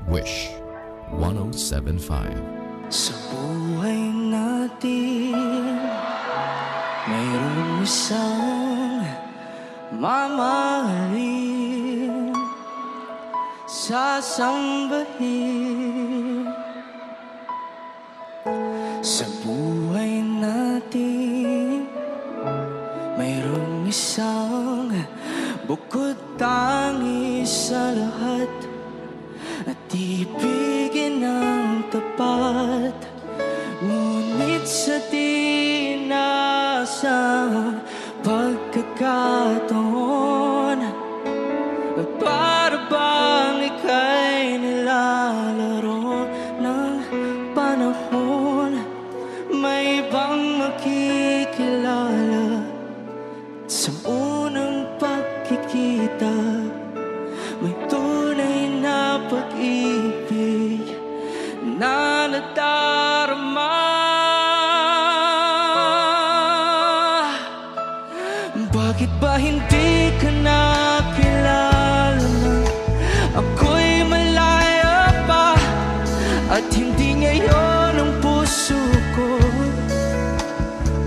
Wish 1075. Sa buhay natin, mayroong isang mamahalin, sasambahin. Sa buhay natin, mayroong isang bukod tangi sa lahat, at ibigin ng tapat. Ngunit sa di nasang pagkakataon, para bang ika'y nilalaro ng panahon, may ibang makikilala sa unang pagkikita. May tunay na pag-ibig na nadarama. Bakit ba hindi ka nakilala na ako'y malaya pa, at hindi ngayon ang puso ko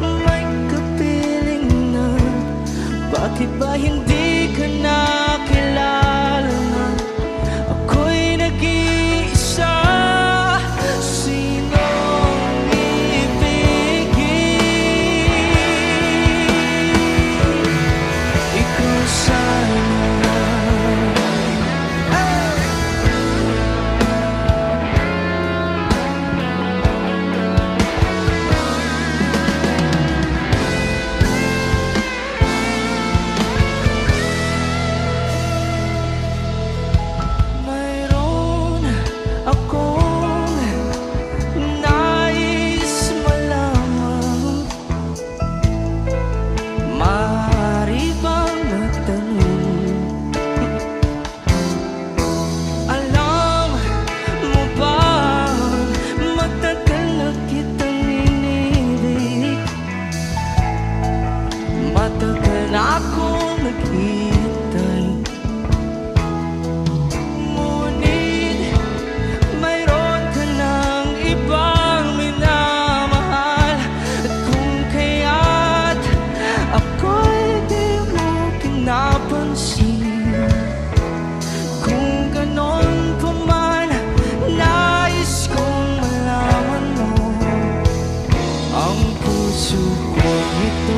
may kapiling na? Bakit ba hindi ka nakilala na ako'y nag-iisa? Sinong ibigin? Ikaw sana. Mayroon akong nais malaman. Maaari bang magtanong, alam mo ba matagal na kitang inibig? Matagal na akong naghihintay, ngunit mayroon ka ng ibang minamahal. At kung kaya't ako'y di mo pinapansin, kung ganon pa man, nais kong malaman mo ang puso ko ito.